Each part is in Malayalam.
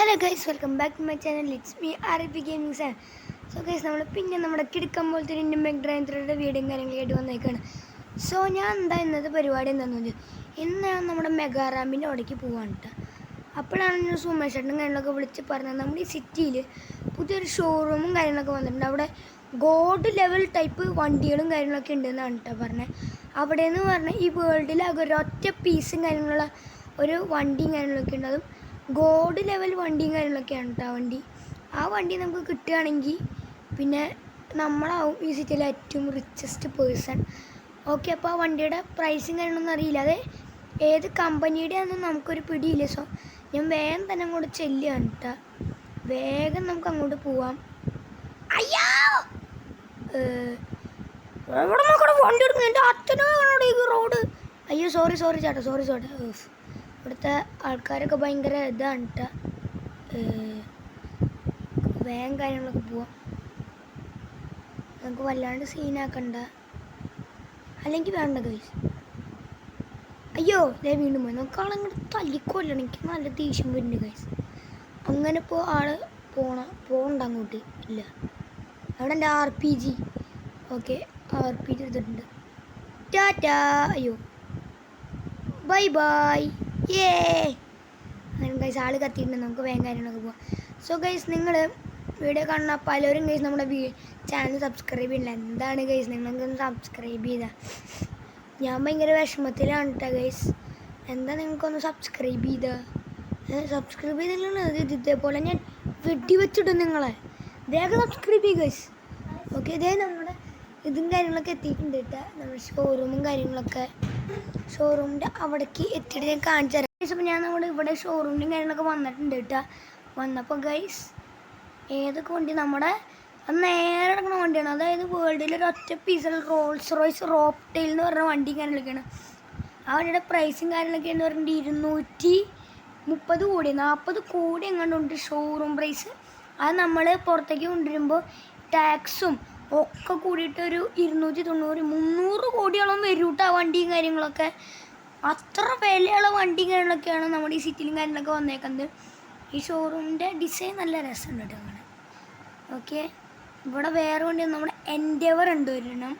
Hello guys, welcome back to my channel. It's me RP gaming സാൻ. സോ ഗൈസ്, നമ്മൾ പിന്നെ നമ്മുടെ കിടക്കാൻ പോലത്തെ ഒരു ഇന്ത്യൻ മെഗ്രാൻഡറുടെ വീഡിയോയും കാര്യങ്ങളായിട്ട് വന്നേക്കാണ്. സോ ഞാൻ ഇന്നത്തെ പരിപാടി എന്താണെന്ന് വെച്ചാൽ ഇന്ന് നമ്മുടെ മെഗാ റാമ്പിൻ്റെ അവിടേക്ക് പോവാണ് കേട്ടോ. അപ്പോഴാണ് ഞാൻ സുമേഷ് ചേട്ടനും കാര്യങ്ങളൊക്കെ വിളിച്ച് പറഞ്ഞത് നമ്മുടെ ഈ സിറ്റിയിൽ പുതിയൊരു ഷോറൂമും കാര്യങ്ങളൊക്കെ വന്നിട്ടുണ്ട്. അവിടെ ഗോഡ് ലെവൽ ടൈപ്പ് വണ്ടികളും കാര്യങ്ങളൊക്കെ ഉണ്ടെന്നാണ് കേട്ടോ പറഞ്ഞത്. അവിടെ നിന്ന് പറഞ്ഞാൽ ഈ വേൾഡിലാകെ ഒരൊറ്റ പീസും കാര്യങ്ങളുള്ള ഒരു വണ്ടിയും കാര്യങ്ങളൊക്കെ ഉണ്ട്. അതും ഗോഡ് ലെവൽ വണ്ടിയും കാര്യങ്ങളൊക്കെയാണ് കേട്ടോ. ആ വണ്ടി നമുക്ക് കിട്ടുകയാണെങ്കിൽ പിന്നെ നമ്മളാവും ഈ സിറ്റിയിലെ ഏറ്റവും റിച്ചസ്റ്റ് പേഴ്സൺ. ഓക്കെ, അപ്പോൾ ആ വണ്ടിയുടെ പ്രൈസും കാര്യങ്ങളൊന്നും അറിയില്ല, അത് ഏത് കമ്പനിയുടെ ആണെന്നും നമുക്കൊരു പിടിയില്ല. സോ ഞാൻ വേഗം തന്നെ അങ്ങോട്ട് ചെല്ലുകയാണ് കേട്ടോ. വേഗം നമുക്ക് അങ്ങോട്ട് പോവാം. അയ്യോ, എവിടെ നോക്കണം വണ്ടി എടുക്കുന്നു, എൻ്റെ അച്ഛനോട് ഈ റോഡ്. അയ്യോ സോറി ചേട്ടാ. ഇവിടുത്തെ ആൾക്കാരൊക്കെ ഭയങ്കര ഇതാണ് കേട്ടോ. വേഗം കാര്യങ്ങളൊക്കെ പോവാം, നമുക്ക് വല്ലാണ്ട് സീനാക്കണ്ട, അല്ലെങ്കിൽ വേണ്ട ഗൈസ്. അയ്യോ ഞാൻ വീണ്ടും പോയി, നമുക്ക് ആളങ്ങോട്ട് തല്ലിക്കൊല്ലണം. എനിക്ക് നല്ല ദേഷ്യം വരുന്നുണ്ട് ഗൈസ്. അങ്ങനെ ഇപ്പോൾ ആള് പോകണ്ട അങ്ങോട്ട് ഇല്ല. അവിടെ എൻ്റെ RPG. ഓക്കെ, RPG എടുത്തിട്ടുണ്ട്. ടാറ്റാ. അയ്യോ ബൈ അങ്ങനെ ഗൈസ് ആൾ കത്തിയിട്ടുണ്ട്. നമുക്ക് വേഗം കാര്യങ്ങളൊക്കെ പോവാം. സോ ഗൈസ്, നിങ്ങൾ വീഡിയോ കാണുന്ന പലരും ഗൈസ് നമ്മുടെ ചാനൽ സബ്സ്ക്രൈബ് ചെയ്യില്ല. എന്താണ് ഗൈസ്, നിങ്ങൾക്കൊന്ന് സബ്സ്ക്രൈബ് ചെയ്താൽ ഞാൻ ഭയങ്കര വിഷമത്തിലാണ് കേട്ടോ ഗൈസ്. എന്താ നിങ്ങൾക്കൊന്ന് സബ്സ്ക്രൈബ് സബ്സ്ക്രൈബ് ചെയ്തിട്ടുള്ളത് ഇതേപോലെ ഞാൻ വെടിവെച്ചിടും നിങ്ങളെ. വേഗം സബ്സ്ക്രൈബ് ചെയ്യുക ഗൈസ്. ഓക്കെ, ഇതേ നമ്മുടെ ഇതും കാര്യങ്ങളൊക്കെ എത്തിയിട്ടുണ്ട് കേട്ടോ. നമ്മുടെ ഷോറൂമും കാര്യങ്ങളൊക്കെ ഷോറൂമിൻ്റെ അവിടേക്ക് എത്തിയിട്ട് ഞാൻ കാണിച്ചു തരാം ഗൈസ്. അപ്പോൾ ഞാൻ നമ്മുടെ ഇവിടെ ഷോറൂമിലും കാര്യങ്ങളൊക്കെ വന്നിട്ടുണ്ട് കേട്ടോ. വന്നപ്പോൾ ഗൈസ് ഏതൊക്കെ വണ്ടി നമ്മുടെ അത് നേരെ നടക്കുന്ന വണ്ടിയാണ്. അതായത് വേൾഡിൽ ഒരു ഒറ്റ പീസിൽ റോൾസ് റോയ്സ് റോപ്ടെയിൽ എന്ന് പറഞ്ഞ വണ്ടിയും കാര്യങ്ങളൊക്കെയാണ്. ആ വണ്ടിയുടെ പ്രൈസും കാര്യങ്ങളൊക്കെ എന്ന് പറഞ്ഞിട്ട് 230 കോടി 40 കോടി എങ്ങാണ്ടുണ്ട് ഷോറൂം പ്രൈസ്. അത് നമ്മൾ പുറത്തേക്ക് കൊണ്ടുവരുമ്പോൾ ടാക്സും ഒക്കെ കൂടിയിട്ട് ഒരു 290-300 കോടിയോളം വരും കേട്ടോ ആ വണ്ടിയും കാര്യങ്ങളൊക്കെ. അത്ര വിലയുള്ള വണ്ടിയും കാര്യങ്ങളൊക്കെയാണ് നമ്മുടെ ഈ സിറ്റിയിലും കാര്യങ്ങളൊക്കെ വന്നേക്കുന്നത്. ഈ ഷോറൂമിൻ്റെ ഡിസൈൻ നല്ല രസമുണ്ട് കേട്ടോ അങ്ങനെ. ഓക്കെ, ഇവിടെ വേറെ വണ്ടി നമ്മുടെ എൻഡെവർ ഉണ്ട് ഒരെണ്ണം.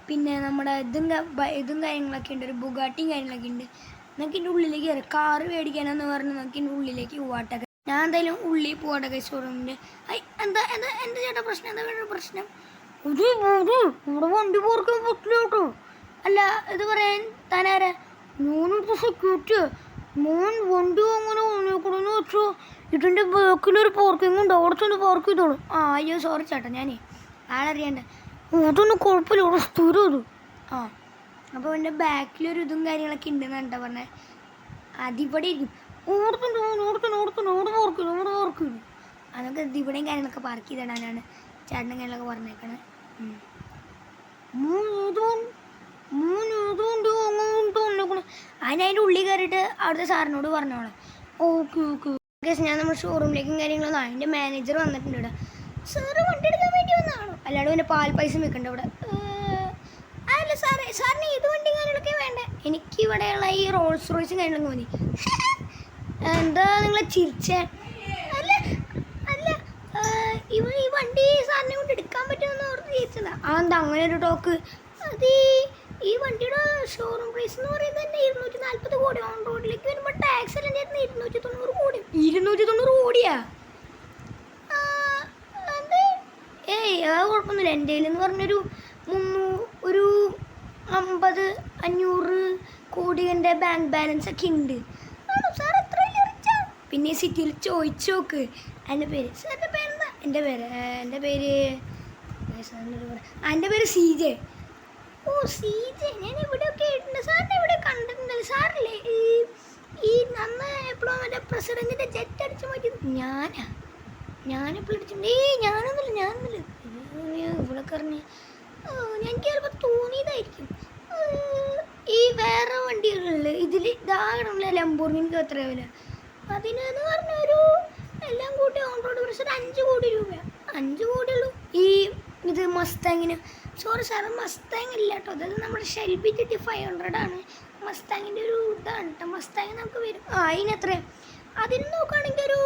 പിന്നെ നമ്മുടെ ഇതും കാര്യങ്ങളൊക്കെ ഉണ്ട്, ഒരു ബുഗാട്ടിയും കാര്യങ്ങളൊക്കെ ഉണ്ട്. നമുക്ക് ഇതിൻ്റെ ഉള്ളിലേക്ക് കയറി കാറ് മേടിക്കാനെന്ന് പറഞ്ഞ് നമുക്ക് ഇതിൻ്റെ ഉള്ളിലേക്ക് പോവാട്ടെ. ഞാൻ എന്തായാലും ഉള്ളിൽ പോവാട്ടെ ഷോറൂമിൻ്റെ. എന്താ ചേട്ടാ പ്രശ്നം? എന്താ വേണ്ട പ്രശ്നം? ഇവിടെ വണ്ടി പാർക്കാൻ പറ്റില്ല കേട്ടോ. അല്ല, ഇത് പറയാൻ താനാരാ? ഞാനിപ്പോൾ സെക്യൂരിറ്റി. മോൻ വണ്ടി അങ്ങനെ വന്നേക്കണമെന്ന് വെച്ചോ ഇതിൻ്റെ ബാക്കിലൊരു പാർക്കിംഗ് ഉണ്ട്, അവിടെ ചെന്ന് പാർക്ക് ചെയ്തോളൂ. അയ്യോ സോറി ചേട്ടാ, ഞാനേ ആളറിയാണ്ട്. അതൊന്നും കുഴപ്പമില്ല, ഇവിടെ സ്ഥിരം അത്. അപ്പോൾ എൻ്റെ ബാക്കിലൊരു ഇതും കാര്യങ്ങളൊക്കെ ഉണ്ടെന്നാണ് കേട്ടോ പറഞ്ഞത്. അതിവിടെ ഇരിക്കും. അവിടെ പാർക്ക് ചെയ്തു. അതൊക്കെ ഇതിവിടെയും കാര്യങ്ങളൊക്കെ പാർക്ക് ചെയ്തിടാനാണ് ചേട്ടനും കാര്യങ്ങളൊക്കെ പറഞ്ഞേക്കണേ. അതിൻ്റെ ഉള്ളിൽ കയറിയിട്ട് അവിടുത്തെ സാറിനോട് പറഞ്ഞോളാം. ഓക്കെ ഞാൻ നമ്മുടെ ഷോറൂമിലേക്കും കാര്യങ്ങളൊന്നും അതിൻ്റെ മാനേജർ വന്നിട്ടുണ്ട് ഇവിടെ. സാറ് വണ്ടി എടുക്കാൻ വേണ്ടി വന്നതാണോ? അല്ലാണ്ട് പിന്നെ പാൽ പൈസ വെക്കണ്ട ഇവിടെ. അല്ല സാറിന് ഏത് വണ്ടി കാര്യങ്ങളൊക്കെ വേണ്ടേ? എനിക്ക് ഇവിടെയുള്ള ഈ റോൾസ് റോയ്സും കാര്യങ്ങളൊക്കെ മതി. എന്താ നിങ്ങളെ ചിരിച്ചേ? അല്ല ഈ വണ്ടി സാറിനെ കൊണ്ട് എടുക്കാൻ പറ്റുമെന്ന് ഓർത്ത് ചോദിച്ചതാ. എന്താ അങ്ങനെ ഒരു ടോക്ക്? അത് ഈ വണ്ടിയുടെ ഷോറൂം പ്രൈസ് എന്ന് പറയുന്നത് തന്നെ 240 കോടി. ഓൺ റോഡിലേക്ക് വരുമ്പോൾ ടാക്സ് എല്ലാം ചേർന്ന് 290 കോടി. 290 കോടിയാ? അത് അത് കുഴപ്പമൊന്നുമില്ല. എൻ്റെ കയ്യിലെന്ന് പറഞ്ഞൊരു 50-500 കോടി എൻ്റെ ബാങ്ക് ബാലൻസ് ഒക്കെ ഉണ്ട്. ആണോ സാർ? എത്ര റിച്ചാ? പിന്നെ ഈ സിറ്റിയിൽ ചോദിച്ചു നോക്ക്. എൻ്റെ പേര് സാറിൻ്റെ പേരെന്താ? എൻ്റെ പേര് CJ. CJ, ഞാൻ ഇവിടെയൊക്കെ ആയിട്ടുണ്ട്. സാറിനെ ഇവിടെ കണ്ടിട്ടുണ്ടല്ലോ. സാറല്ലേ ഈ അന്ന് എപ്പോഴും മറ്റേ പ്രസിഡന്റിൻ്റെ ജെറ്റ് അടിച്ചു മാറ്റിയത്? ഞാനെപ്പോഴും അടിച്ചിട്ടുണ്ട്. ഞാനൊന്നുമില്ല ഇവിടെ കറിഞ്ഞ് എനിക്ക് ചിലപ്പോൾ തോന്നിയതായിരിക്കും. ഈ വേറെ വണ്ടികളിൽ ഇതിൽ ഇതാകണമല്ലോ ലംബോർഗിനിക്ക് എത്ര വില? അതിനെന്ന് പറഞ്ഞൊരു എല്ലാം കൂട്ടി ഓൺ റോഡ് പ്രൈസ് 5 കോടി രൂപയാണ്. 5 കോടിയുള്ളൂ. ഇത് മസ്താങ്ങിന്. സോറി സാറ്, മസ്താങ് ഇല്ല കേട്ടോ. അതായത് നമ്മുടെ ഷെൽബി 500 ആണ്. മസ്താങ്ങിൻ്റെ ഒരു ഇതാണ് കേട്ടോ. മസ്താങ് നമുക്ക് വരും. അതിനെത്രയാണ്? അതിന് നോക്കുകയാണെങ്കിൽ ഒരു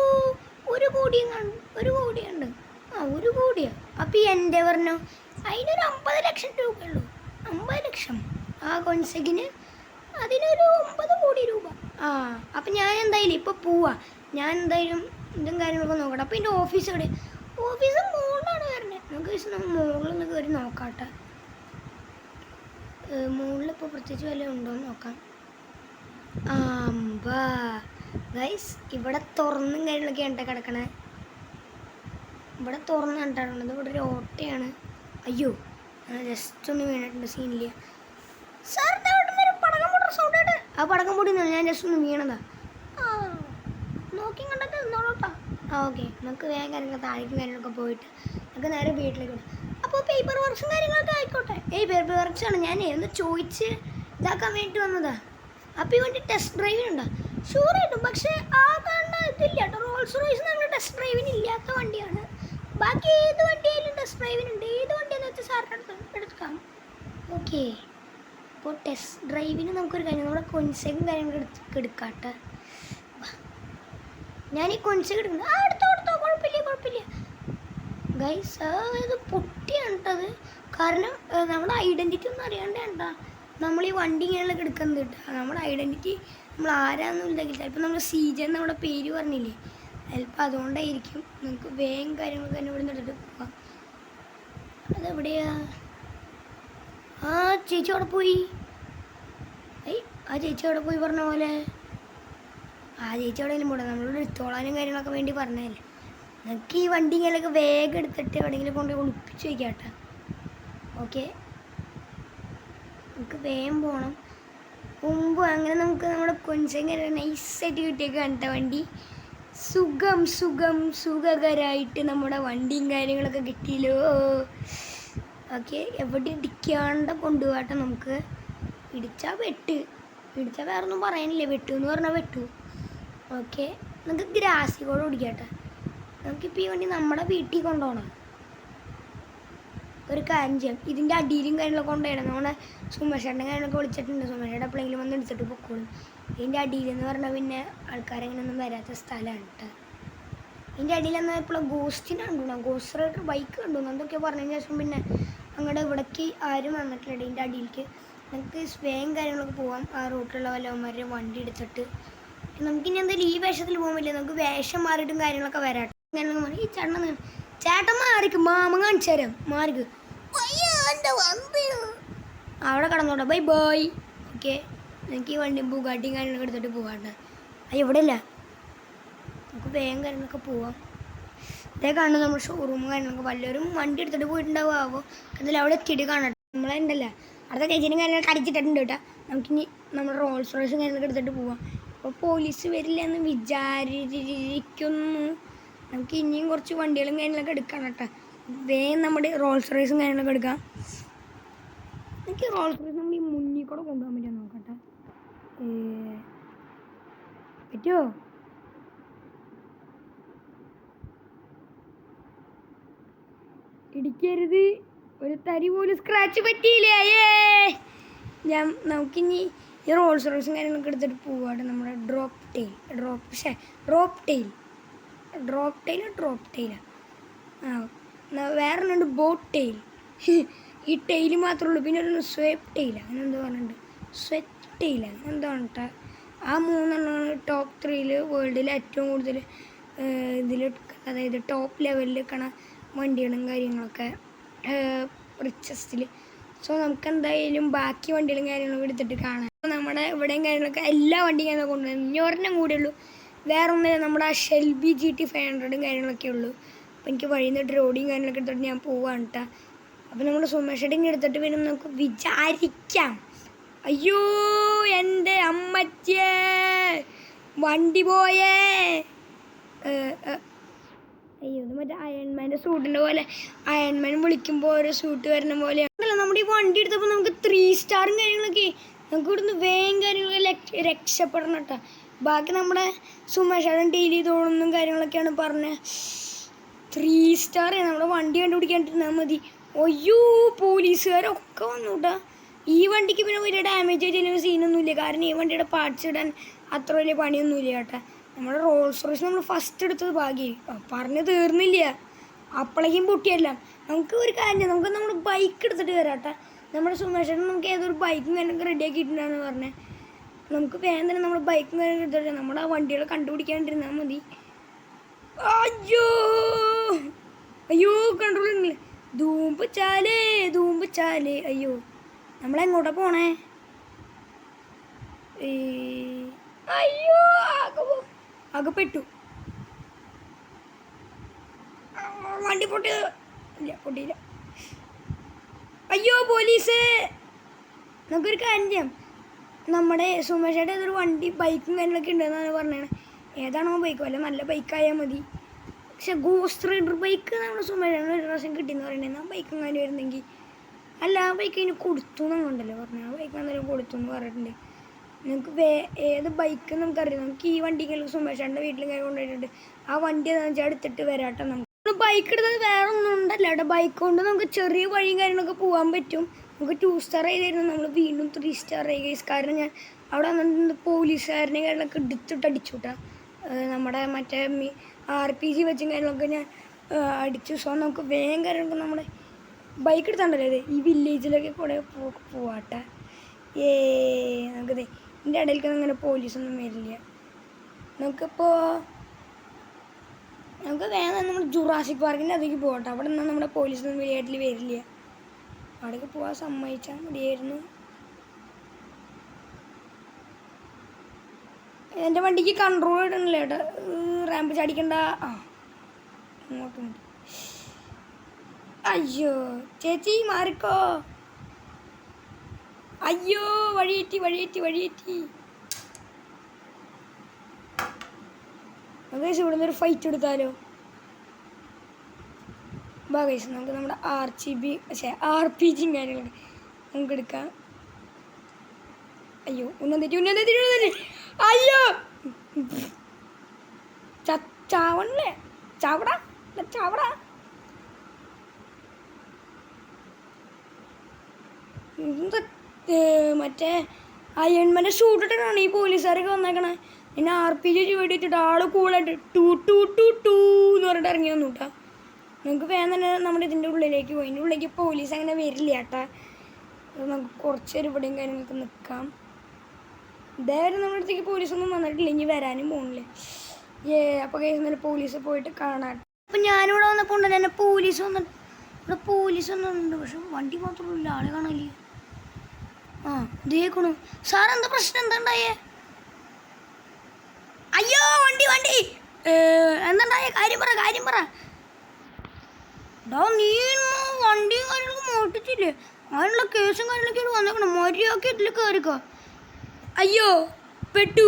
കോടിയുണ്ട്. ആ 1 കോടിയാ. അപ്പം ഈ എൻ്റെ പറഞ്ഞോ അതിനൊരു 50 ലക്ഷം രൂപയുള്ളൂ. 50 ലക്ഷം ആ കൊൻസെഗിന് അതിനൊരു 9 കോടി രൂപ. ആ അപ്പം ഞാൻ എന്തായാലും ഇപ്പോൾ പോവാ. ഞാൻ എന്തായാലും ഇതും കാര്യങ്ങളൊക്കെ നോക്കട്ടെ. അപ്പം എൻ്റെ ഓഫീസ് എവിടെ? ഓഫീസ് മുകളിലാണ് വരണേ. നമുക്ക് മുകളിൽ നിന്ന് കയറി നോക്കാട്ടെ. മുകളിലിപ്പോൾ പ്രത്യേകിച്ച് വല്ലതും ഉണ്ടോയെന്ന് നോക്കാം. ഗൈസ് ഇവിടെ തുറന്നും കാര്യങ്ങളൊക്കെ ഉണ്ട് കിടക്കണേ. ഇവിടെ തുറന്ന് കണ്ടിട്ടുള്ളത്. ഇവിടെ ഒരു ഓട്ടയാണ്. അയ്യോ ജസ്റ്റ് ഒന്ന് വീണിട്ടുണ്ട്. സീനില്ല സാർ. പടക്കം പൊട്ടുന്ന സൗണ്ട് ആയിട്ട് ആ പടക്കം പൊട്ടിന്നോ? ഞാൻ ജസ്റ്റ് ഒന്ന് വീണതാ. നോക്കി കണ്ടൊക്കെ നിന്നോളൂട്ടോ. ഓക്കെ നമുക്ക് വേഗം കാര്യങ്ങൾ താഴേക്കും കാര്യങ്ങളൊക്കെ പോയിട്ട് നമുക്ക് നേരെ വീട്ടിലേക്ക് വിടാം. അപ്പോൾ പേപ്പർ വർക്ക്സും കാര്യങ്ങളൊക്കെ ആയിക്കോട്ടെ. പേപ്പർ വർക്ക്സാണ് ഞാൻ ഒന്ന് ചോദിച്ച് ഇതാക്കാൻ വേണ്ടി വന്നതാ. അപ്പോൾ ഈ വണ്ടി ടെസ്റ്റ് ഡ്രൈവിനുണ്ടോ? ഷുവറായിട്ടും. പക്ഷേ ആ കാണുന്ന ഇതില്ല കേട്ടോ. റോൾസ് റോയ്സ് നമ്മൾ ടെസ്റ്റ് ഡ്രൈവിന് ഇല്ലാത്ത വണ്ടിയാണ്. ബാക്കി ഏത് വണ്ടിയായാലും ടെസ്റ്റ് ഡ്രൈവിനുണ്ട്. ഏത് വണ്ടിയാണെന്ന് വെച്ചാൽ സാറിൻ്റെ എടുക്കാം. ഓക്കെ അപ്പോൾ ടെസ്റ്റ് ഡ്രൈവിന് നമുക്കൊരു കാര്യം നമ്മുടെ കൊൻസെഗും കാര്യങ്ങളൊക്കെ എടുക്കാട്ടെ. ഞാൻ ഈ കൊൻസെഗ് എടുക്കുന്നത് എടുത്തോ കുഴപ്പമില്ല. ഗൈസ് ഇത് പൊട്ടിയാണ് കേട്ടത്. കാരണം നമ്മുടെ ഐഡൻറ്റിറ്റി ഒന്നും അറിയാണ്ട് വേണ്ട നമ്മൾ ഈ വണ്ടി ഇങ്ങനെയൊക്കെ എടുക്കുന്നത് കേട്ടോ. നമ്മുടെ ഐഡൻറ്റിറ്റി നമ്മൾ ആരാന്നൊന്നും ചിലപ്പോൾ നമ്മൾ CJ നമ്മുടെ പേര് പറഞ്ഞില്ലേ, ചിലപ്പോൾ അതുകൊണ്ടായിരിക്കും. നമുക്ക് വേഗം കാര്യങ്ങളൊക്കെ തന്നെ ഇവിടെ നിന്ന് എടുത്തിട്ട് പോകാം. അതെവിടെയാ? ആ ചേച്ചി അവിടെ പോയി. ആ ചേച്ചി അവിടെ പോയി പറഞ്ഞ പോലെ. ആ ചേച്ചി എവിടെയെങ്കിലും പോട്ടെ. നമ്മളോട് എടുത്തോളാനും കാര്യങ്ങളൊക്കെ വേണ്ടി പറഞ്ഞതല്ലേ. നമുക്ക് ഈ വണ്ടി ഇങ്ങനെയൊക്കെ വേഗം എടുത്തിട്ട് എവിടെയെങ്കിലും കൊണ്ട് ഒളിപ്പിച്ച് വയ്ക്കാട്ടെ. ഓക്കെ നമുക്ക് വേഗം പോകണം. മുമ്പ് അങ്ങനെ നമുക്ക് നമ്മുടെ കൊഞ്ചങ്ങ നൈസായിട്ട് കിട്ടിയൊക്കെ കണ്ട വണ്ടി സുഖകരമായിട്ട് നമ്മുടെ വണ്ടിയും കാര്യങ്ങളൊക്കെ കിട്ടിയല്ലോ. ഓക്കെ എവിടെ ഇടിക്കാണ്ട് കൊണ്ടുപോകട്ടെ. നമുക്ക് ഇടിച്ചാൽ വേറെ ഒന്നും പറയാനില്ല. വെട്ടു എന്ന് പറഞ്ഞാൽ വെട്ടു. ഓക്കെ നമുക്ക് ഗ്രാസിക്കോട് ഓടിക്കട്ടെ. നമുക്കിപ്പോൾ ഈ വണ്ടി നമ്മുടെ വീട്ടിൽ കൊണ്ടുപോകണം. ഒരു കാര്യം ചെയ്യാം, ഇതിൻ്റെ അടിയിലും കാര്യങ്ങളൊക്കെ കൊണ്ടുപോയണം. നമ്മുടെ സുമേഷേട്ടൻ്റെ കാര്യങ്ങളൊക്കെ വിളിച്ചിട്ടുണ്ട്. സുമേഷേട്ട എപ്പോഴെങ്കിലും വന്ന് എടുത്തിട്ട് പൊക്കോളും. ഇതിൻ്റെ അടിയിലെന്ന് പറഞ്ഞാൽ പിന്നെ ആൾക്കാരങ്ങനെയൊന്നും വരാത്ത സ്ഥലമാണ് കേട്ടോ. ഇതിൻ്റെ അടിയിലെന്നാൽ ഇപ്പോൾ ഗോസ്റ്റിനെ കണ്ടു, ഗോസ്റ്റ് റൈഡർ ബൈക്ക് കണ്ടു എന്തൊക്കെയോ പറഞ്ഞതിന് ശേഷം പിന്നെ അങ്ങോട്ട് ഇവിടേക്ക് ആരും വന്നിട്ടില്ല. ഇതിൻ്റെ അടിയിലേക്ക് നമുക്ക് വേഗം കാര്യങ്ങളൊക്കെ പോകാം. ആ റൂട്ടിലുള്ള വല്ലവന്മാരുടെ വണ്ടി എടുത്തിട്ട് നമുക്കിനി എന്തായാലും ഈ വേഷത്തിൽ പോകാൻ പറ്റില്ല. നമുക്ക് വേഷം മാറിയിട്ടും കാര്യങ്ങളൊക്കെ വരാട്ടെ. ഈ ചേട്ടൻ മാറിക്കും, മാമ കാണിച്ചു തരാം. മാറിക്ക് അവിടെ കടന്നോട്ടെ. ബൈ. ഓക്കെ എനിക്ക് ഈ വണ്ടി ബുഗാട്ടിയും കാര്യങ്ങളൊക്കെ എടുത്തിട്ട് പോകാട്ടെ. ഇവിടെ ഇല്ല. നമുക്ക് വേഗം കാര്യങ്ങളൊക്കെ പോവാം. ഇതേ കാണുന്നത് നമ്മുടെ ഷോറൂമും കാര്യങ്ങളൊക്കെ. വല്ലവരും വണ്ടി എടുത്തിട്ട് പോയിട്ടുണ്ടാവുമോ എന്തായാലും അവിടെ എത്തിയിട്ട് കാണട്ടെ. നമ്മളെന്തല്ല അടുത്ത ചേച്ചിനും കാര്യങ്ങളൊക്കെ അടിച്ചിട്ടുണ്ട് കേട്ടോ. നമുക്കിനി നമ്മുടെ റോൾസ് റോയ്സും കാര്യങ്ങളൊക്കെ എടുത്തിട്ട് പോവാം. അപ്പോൾ പോലീസ് വരില്ല എന്ന് വിചാരിക്കുന്നു. നമുക്ക് ഇനിയും കുറച്ച് വണ്ടികളും കാര്യങ്ങളൊക്കെ എടുക്കണം കേട്ടോ. വേഗം നമ്മുടെ റോൾസ് റോയ്സും കാര്യങ്ങളൊക്കെ എടുക്കാം. എനിക്ക് റോൾസ് റോയ്സ് നമ്മൾ ഈ മുന്നിൽ കൂടെ കൊണ്ടുപോകാൻ പറ്റുമോ നോക്കട്ടെ. പറ്റുമോ? ഇടിക്കരുത്. ഒരു തരി പോലും സ്ക്രാച്ച് പറ്റിയില്ലേ. നമുക്കിനി ഈ റോൾസ് റോയ്സും കാര്യങ്ങളൊക്കെ എടുത്തിട്ട് പോവാട്ടെ. നമ്മുടെ ഡ്രോപ്പ് ടെയിൽ വേറെ ഒന്നുണ്ട് ബോട്ട് ടെയിൽ. ഈ ടെയിൽ മാത്രമേ ഉള്ളൂ. പിന്നെ ഒരു സ്വെപ്പ് ടെയിൽ അങ്ങനെ എന്തോ പറഞ്ഞിട്ടുണ്ട്. സ്വെറ്റ് ടെയിൽ അങ്ങനെ എന്തോ കേട്ടോ. ആ 3 ടോപ്പ് 3 വേൾഡിൽ ഏറ്റവും കൂടുതൽ അതായത് ടോപ്പ് ലെവലിൽ നിൽക്കണ വണ്ടികളും കാര്യങ്ങളൊക്കെ റിച്ചസ്റ്റിൽ. സോ നമുക്ക് എന്തായാലും ബാക്കി വണ്ടികളും കാര്യങ്ങളൊക്കെ എടുത്തിട്ട് കാണാം. അപ്പോൾ നമ്മുടെ ഇവിടെയും കാര്യങ്ങളൊക്കെ എല്ലാ വണ്ടിയും കാര്യങ്ങളൊക്കെ കൊണ്ടുവരും. ഇനി ഒരെണ്ണം കൂടിയുള്ളൂ. വേറെ ഒന്നും നമ്മുടെ ആ ഷെൽബി GT 500 കാര്യങ്ങളൊക്കെ ഉള്ളൂ. അപ്പോൾ എനിക്ക് വഴിയിൽ നിന്ന് റോഡിയും കാര്യങ്ങളൊക്കെ എടുത്തിട്ട് ഞാൻ പോവാണ് കേട്ടോ. അപ്പോൾ നമ്മൾ സുമേഷേട്ടിങ് എടുത്തിട്ട് വരും നമുക്ക് വിചാരിക്കാം. അയ്യോ എൻ്റെ അമ്മച്ചേ വണ്ടി പോയേ. അയ്യോ ഇത് മറ്റേ അയൺമാൻ്റെ സൂട്ടിൻ്റെ പോലെ. അയൺമാൻ വിളിക്കുമ്പോൾ ഓരോ സൂട്ട് വരുന്ന പോലെയാണല്ലോ. നമ്മുടെ ഈ വണ്ടി എടുത്തപ്പോൾ നമുക്ക് 3 സ്റ്റാറും കാര്യങ്ങളൊക്കെ. നമുക്ക് ഇവിടുന്ന് വേഗം കാര്യങ്ങളൊക്കെ രക്ഷപ്പെടണം കേട്ടോ. ബാക്കി നമ്മുടെ സുമേഷേട്ടൻ ഡെയിലി തോന്നുന്നതും കാര്യങ്ങളൊക്കെയാണ് പറഞ്ഞത്. 3 സ്റ്റാർ നമ്മുടെ വണ്ടി കണ്ടുപിടിക്കാണ്ടിരുന്നാൽ മതി. അയ്യോ പോലീസുകാരൊക്കെ വന്നു കേട്ടോ. ഈ വണ്ടിക്ക് പിന്നെ വലിയ ഡാമേജ് ആയിട്ട് സീനൊന്നുമില്ല. കാരണം ഈ വണ്ടിയുടെ പാർട്സ് ഇടാൻ അത്ര വലിയ പണിയൊന്നുമില്ല കേട്ടോ. നമ്മുടെ റോൾസ് റോയ്സ് നമ്മൾ ഫസ്റ്റ് എടുത്തത് ഭാഗ്യം. പറഞ്ഞ് തീർന്നില്ല, അപ്പോഴേക്കും പൊട്ടിയല്ല. നമുക്ക് ഒരു കാര്യം, നമുക്ക് നമ്മുടെ ബൈക്ക് എടുത്തിട്ട് വരാട്ടെ. നമ്മുടെ സുമേഷേട്ടൻ നമുക്ക് ഏതൊരു ബൈക്കും കാര്യങ്ങളൊക്കെ റെഡിയാക്കിയിട്ടുണ്ടെന്ന് പറഞ്ഞത്. നമുക്ക് വേഗം തന്നെ നമ്മുടെ ബൈക്കും കാര്യങ്ങൾ എടുത്തിട്ട് നമ്മുടെ ആ വണ്ടികൾ കണ്ടുപിടിക്കാണ്ടിരുന്നാൽ മതി. അയ്യോ അയ്യോ കൺട്രോൾ ഉണ്ടല്ലേ. ധൂമ്പ് ചാലേ. അയ്യോ നമ്മളെങ്ങോട്ടാ പോണേ? അയ്യോ അകപ്പെട്ടു. വണ്ടി പൊട്ടിയില്ല. അയ്യോ പോലീസ്. നമുക്കൊരു കാര്യം ചെയ്യാം, നമ്മുടെ സുമേഷേട്ടൻ ഏതൊരു വണ്ടി ബൈക്കും കാര്യങ്ങളൊക്കെ ഉണ്ടെന്നാണ് പറഞ്ഞത്. ഏതാണോ ബൈക്ക്, വല്ല നല്ല ബൈക്കായാൽ മതി. പക്ഷെ ഗോസ്റ്റ് റൈഡർ ബൈക്ക് നമ്മുടെ സുമേഷേട്ടൻ ഒരു പ്രാവശ്യം കിട്ടിയെന്ന് പറയണേ. ആ ബൈക്കും കാര്യം വരുന്നെങ്കിൽ അല്ല, ആ ബൈക്ക് അതിന് കൊടുത്തു എന്നുണ്ടല്ലോ പറഞ്ഞു. ആ ബൈക്ക് എന്തായാലും കൊടുത്തു എന്ന് പറഞ്ഞിട്ടുണ്ട്. നിങ്ങൾക്ക് ഏത് ബൈക്ക് നമുക്കറിയാം. നമുക്ക് ഈ വണ്ടിക്ക് സുമേഷേട്ടൻ്റെ വീട്ടിൽ കയറി കൊണ്ടുപോയിട്ടുണ്ട്. ആ വണ്ടി എന്താണെന്ന് വെച്ചാൽ എടുത്തിട്ട് വരാട്ടെ. നമുക്ക് ബൈക്ക് എടുത്തത് വേറെ ഒന്നും ഉണ്ടല്ല കേട്ടോ. ബൈക്ക് കൊണ്ട് നമുക്ക് ചെറിയ വഴിയും കാര്യങ്ങളൊക്കെ പോകാൻ പറ്റും. നമുക്ക് 2 സ്റ്റാർ ചെയ്തായിരുന്നു, നമ്മൾ വീണ്ടും 3 സ്റ്റാർ ആയി. കാരണം ഞാൻ അവിടെ വന്നിട്ട് പോലീസുകാരനെ കാര്യങ്ങളൊക്കെ എടുത്തിട്ട് അടിച്ചു കേട്ടോ. നമ്മുടെ മറ്റേ RPG വെച്ചും കാര്യങ്ങളൊക്കെ ഞാൻ അടിച്ചു. സോ നമുക്ക് വേഗം കാര്യങ്ങളൊക്കെ നമ്മുടെ ബൈക്ക് എടുത്താണ്ടല്ലേ ഈ വില്ലേജിലൊക്കെ കൂടെ പോവാട്ടെ. നമുക്കതേ ഇതിൻ്റെ ഇടയിലേക്കൊന്നും അങ്ങനെ പോലീസൊന്നും വരില്ല. നമുക്ക് വേഗം നമ്മൾ ജുറാസിക് പാർക്കിൻ്റെ അതിലേക്ക് പോകട്ടെ. അവിടെ നിന്നാൽ നമ്മുടെ പോലീസൊന്നും വലിയായിട്ടിൽ വരില്ല. അവിടേക്ക് പോകാൻ സമ്മതിച്ചാൽ മതിയായിരുന്നു. എൻ്റെ വണ്ടിക്ക് കൺട്രോൾ ഇടണില്ല കേട്ടോ. റാമ്പ് ചാടിക്കണ്ട. ഇങ്ങോട്ട് മതി. അയ്യോ ചേച്ചി മാറിക്കോ. അയ്യോ വഴിയേറ്റി. നമുക്ക് ഇവിടുന്ന് ഒരു ഫൈറ്റ് എടുത്താലോ? ഗൈസ് നമുക്ക് നമ്മുടെ RPG കാര്യങ്ങളൊക്കെ നമുക്ക് എടുക്കാം. അയ്യോ ഉന്നം തെറ്റി. അയ്യോ ചാവണല്ലേ. ചാവടാ. മറ്റേ അയൺമാൻ്റെ ഷൂട്ടിട്ടാണ് ഈ പോലീസുകാരൊക്കെ വന്നേക്കണേ. പിന്നെ RPG വെടിയിട്ടിട്ട് ആള് കൂളായിട്ട് ടൂ എന്ന് പറഞ്ഞിട്ട് ഇറങ്ങി വന്നു കേട്ടോ. നമുക്ക് വേഗം തന്നെ നമ്മുടെ ഇതിൻ്റെ ഉള്ളിലേക്ക് പോയി. ഇതിൻ്റെ ഉള്ളിലേക്ക് പോലീസ് അങ്ങനെ വരില്ല കേട്ടാ. നമുക്ക് കുറച്ച് നേരം ഇവിടെയും കാര്യങ്ങൾക്ക് നിൽക്കാം. ഇതായാലും നമ്മുടെ അടുത്തേക്ക് പോലീസൊന്നും വന്നിട്ടില്ല, ഇനി വരാനും പോകുന്നില്ല. അപ്പോൾ കഴിഞ്ഞാൽ പോലീസ് പോയിട്ട് കാണാം. അപ്പം ഞാനിവിടെ വന്നപ്പോൾ ഉണ്ടല്ലോ എന്നെ പോലീസ് വന്നിട്ട്, ഇവിടെ പോലീസ് വന്നിട്ടുണ്ട്. പക്ഷെ വണ്ടി മാത്രമില്ല, ആളെ കാണില്ലേ. ഇതേക്കണു. സാർ എന്താ പ്രശ്നം, എന്താ ഉണ്ടായേ? അയ്യോ വണ്ടി എന്താണ്ടായേ? കാര്യം പറ. നീ വണ്ടിയും കാര്യങ്ങളൊക്കെ മോട്ടിച്ചില്ലേ? അതിനുള്ള കേസും കാര്യങ്ങളൊക്കെ വന്നേക്കണം. മര്യാദക്ക് ഇതിൽ കയറിക്കോ. അയ്യോ പെട്ടു.